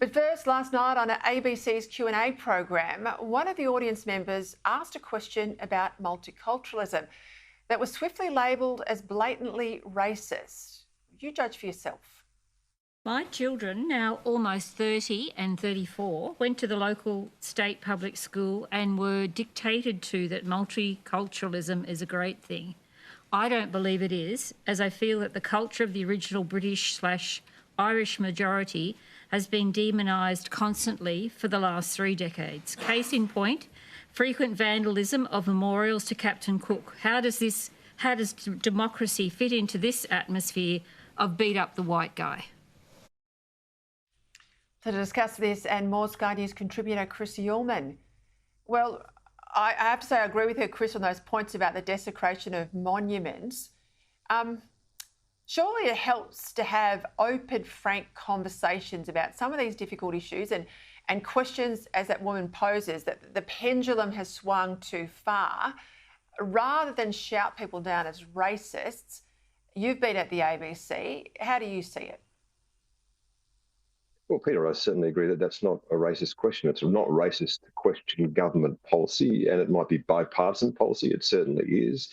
But first, last night on ABC's Q&A program, one of the audience members asked a question about multiculturalism that was swiftly labelled as blatantly racist. You judge for yourself. My children, now almost 30 and 34, went to the local state public school and were dictated to that multiculturalism is a great thing. I don't believe it is, as I feel that the culture of the original British/Irish majority has been demonised constantly for the last 3 decades. Case in point, frequent vandalism of memorials to Captain Cook. How does democracy fit into this atmosphere of beat up the white guy? So to discuss this and more, Sky News contributor Chris Ullman. Well, I have to say I agree with her, Chris, on those points about the desecration of monuments. Surely it helps to have open, frank conversations about some of these difficult issues and questions, as that woman poses, that the pendulum has swung too far, rather than shout people down as racists. You've been at the ABC. How do you see it? Well, Peter, I certainly agree that that's not a racist question. It's not racist to question government policy, and it might be bipartisan policy. It certainly is.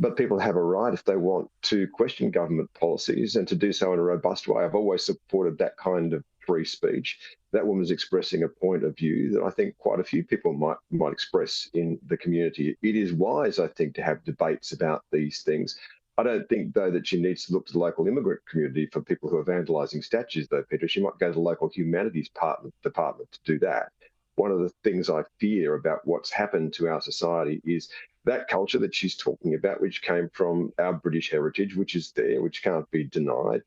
But people have a right, if they want, to question government policies and to do so in a robust way. I've always supported that kind of free speech. That woman's expressing a point of view that I think quite a few people might express in the community. It is wise, I think, to have debates about these things. I don't think, though, that she needs to look to the local immigrant community for people who are vandalising statues, though, Peter. She might go to the local humanities department to do that. One of the things I fear about what's happened to our society is that culture that she's talking about, which came from our British heritage, which is there, which can't be denied,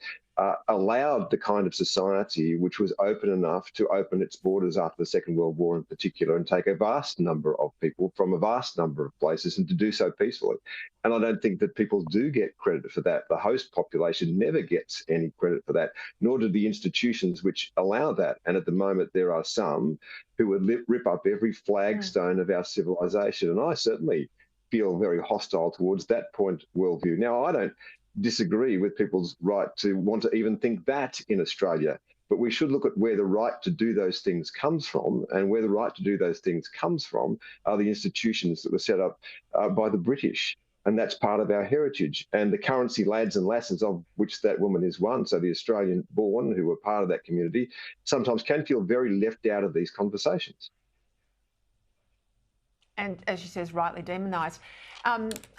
allowed the kind of society which was open enough to open its borders after the Second World War in particular and take a vast number of people from a vast number of places and to do so peacefully. And I don't think that people do get credit for that. The host population never gets any credit for that, nor do the institutions which allow that. And at the moment, there are some who would rip up every flagstone of our civilization. And I certainly feel very hostile towards that point worldview. Now, I don't disagree with people's right to want to even think that in Australia, but we should look at where the right to do those things comes from, and where the right to do those things comes from are the institutions that were set up by the British, and that's part of our heritage. And the currency lads and lasses, of which that woman is one, so the Australian born who were part of that community, sometimes can feel very left out of these conversations. And as she says, rightly demonised,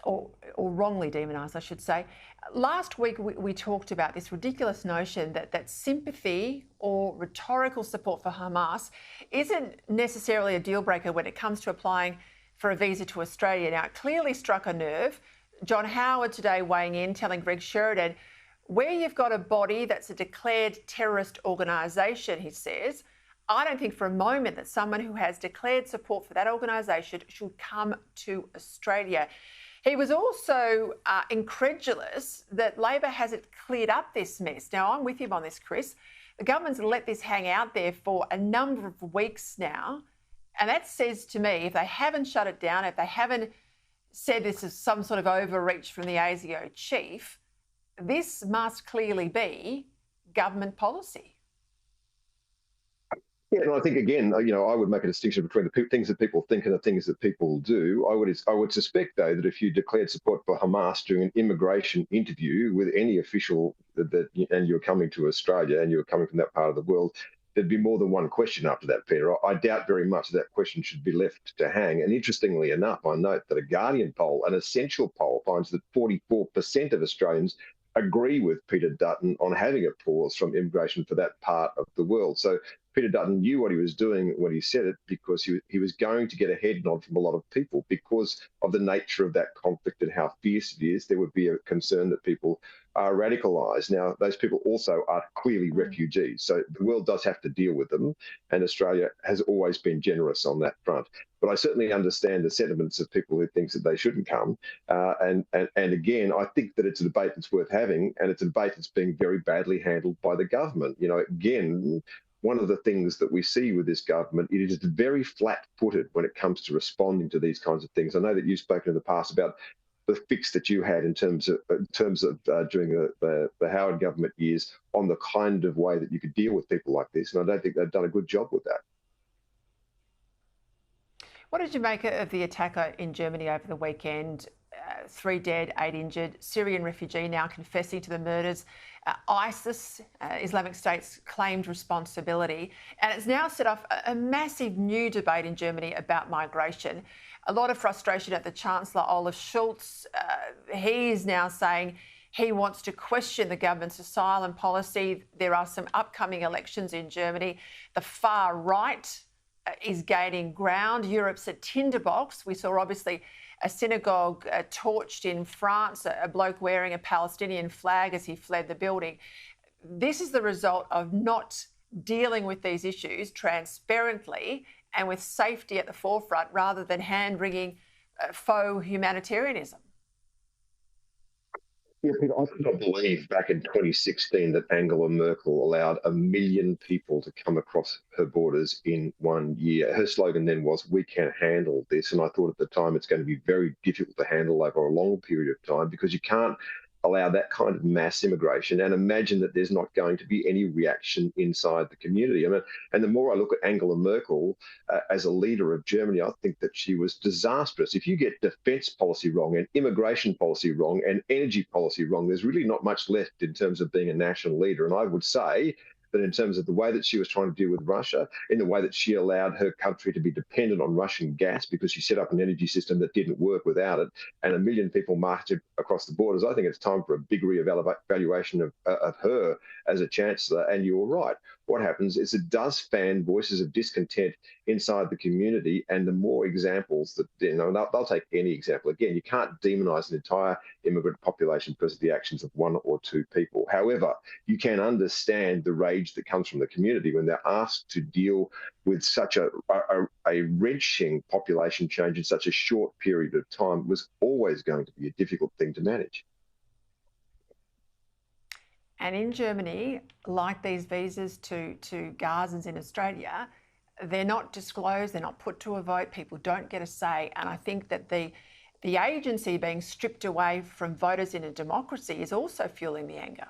or wrongly demonised, I should say. Last week, we talked about this ridiculous notion that sympathy or rhetorical support for Hamas isn't necessarily a deal breaker when it comes to applying for a visa to Australia. Now, it clearly struck a nerve. John Howard today weighing in, telling Greg Sheridan, where you've got a body that's a declared terrorist organisation, he says, I don't think for a moment that someone who has declared support for that organisation should come to Australia. He was also incredulous that Labor hasn't cleared up this mess. Now, I'm with him on this, Chris. The government's let this hang out there for a number of weeks now. And that says to me, if they haven't shut it down, if they haven't said this is some sort of overreach from the ASIO chief, this must clearly be government policy. Yeah, and I think, again, I would make a distinction between the things that people think and the things that people do. I would suspect, though, that if you declared support for Hamas during an immigration interview with any official and you're coming to Australia and you're coming from that part of the world, there'd be more than one question after that, Peter. I doubt very much that question should be left to hang. And interestingly enough, I note that a Guardian poll, an essential poll, finds that 44% of Australians agree with Peter Dutton on having a pause from immigration for that part of the world. So Peter Dutton knew what he was doing when he said it, because he was going to get a head nod from a lot of people because of the nature of that conflict and how fierce it is. There would be a concern that people are radicalised. Now, those people also are clearly refugees, so the world does have to deal with them, and Australia has always been generous on that front. But I certainly understand the sentiments of people who think that they shouldn't come. And again, I think that it's a debate that's worth having, and it's a debate that's being very badly handled by the government. Again, one of the things that we see with this government, it is very flat-footed when it comes to responding to these kinds of things. I know that you've spoken in the past about the fix that you had in terms of during the Howard government years on the kind of way that you could deal with people like this. And I don't think they've done a good job with that. What did you make of the attack in Germany over the weekend? 3 dead, 8 injured, Syrian refugee now confessing to the murders. ISIS, Islamic State's claimed responsibility. And it's now set off a massive new debate in Germany about migration. A lot of frustration at the Chancellor, Olaf Scholz. He is now saying he wants to question the government's asylum policy. There are some upcoming elections in Germany. The far right is gaining ground. Europe's a tinderbox. We saw obviously a synagogue torched in France, a bloke wearing a Palestinian flag as he fled the building. This is the result of not dealing with these issues transparently and with safety at the forefront rather than hand-wringing faux humanitarianism. Yeah, Peter, I could not believe back in 2016 that Angela Merkel allowed 1 million people to come across her borders in 1 year. Her slogan then was, "We can handle this." And I thought at the time it's going to be very difficult to handle over a long period of time because you can't allow that kind of mass immigration and imagine that there's not going to be any reaction inside the community. I mean, and the more I look at Angela Merkel as a leader of Germany, I think that she was disastrous. If you get defence policy wrong and immigration policy wrong and energy policy wrong, there's really not much left in terms of being a national leader. And I would say that in terms of the way that she was trying to deal with Russia, in the way that she allowed her country to be dependent on Russian gas because she set up an energy system that didn't work without it, and 1 million people marched across the borders, I think it's time for a big re-evaluation of her as a chancellor. And you're right. What happens is it does fan voices of discontent inside the community, and the more examples that, they'll take any example. Again, you can't demonise an entire immigrant population because of the actions of 1 or 2 people. However, you can understand the rage that comes from the community when they're asked to deal with such a wrenching population change in such a short period of time. It was always going to be a difficult thing to manage. And in Germany, like these visas to Gazans in Australia, they're not disclosed, they're not put to a vote, people don't get a say. And I think that the agency being stripped away from voters in a democracy is also fueling the anger.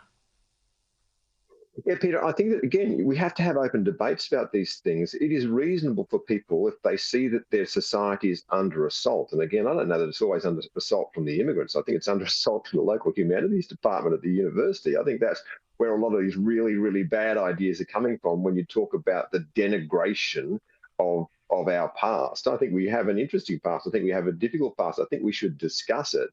Yeah, Peter, I think that, again, we have to have open debates about these things. It is reasonable for people if they see that their society is under assault. And again, I don't know that it's always under assault from the immigrants. I think it's under assault from the local humanities department at the university. I think that's where a lot of these really, really bad ideas are coming from when you talk about the denigration of our past. I think we have an interesting past. I think we have a difficult past. I think we should discuss it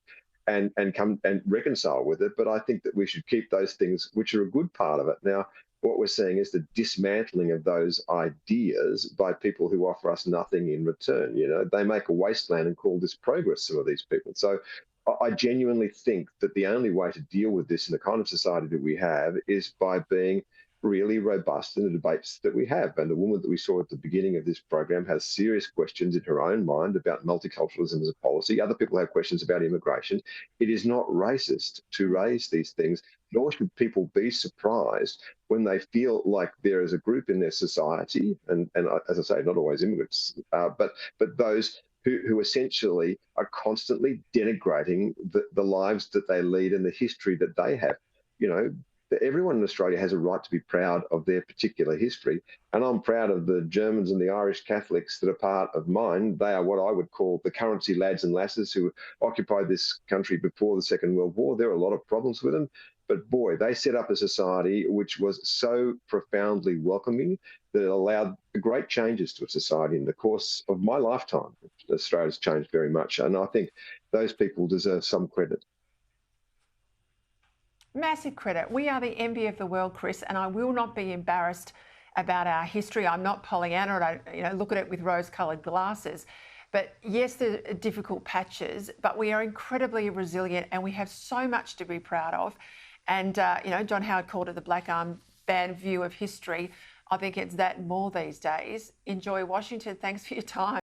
and come and reconcile with it. But I think that we should keep those things which are a good part of it. Now, what we're seeing is the dismantling of those ideas by people who offer us nothing in return. They make a wasteland and call this progress, some of these people. So I genuinely think that the only way to deal with this in the kind of society that we have is by being really robust in the debates that we have. And the woman that we saw at the beginning of this program has serious questions in her own mind about multiculturalism as a policy. Other people have questions about immigration. It is not racist to raise these things, nor should people be surprised when they feel like there is a group in their society, and as I say, not always immigrants, but those who essentially are constantly denigrating the lives that they lead and the history that they have. Everyone in Australia has a right to be proud of their particular history. And I'm proud of the Germans and the Irish Catholics that are part of mine. They are what I would call the currency lads and lasses who occupied this country before the Second World War. There are a lot of problems with them. But boy, they set up a society which was so profoundly welcoming that it allowed great changes to a society in the course of my lifetime. Australia's changed very much. And I think those people deserve some credit. Massive credit. We are the envy of the world, Chris, and I will not be embarrassed about our history. I'm not Pollyanna. I don't look at it with rose-coloured glasses. But yes, there are difficult patches, but we are incredibly resilient and we have so much to be proud of. And, John Howard called it the black armband view of history. I think it's that more these days. Enjoy Washington. Thanks for your time.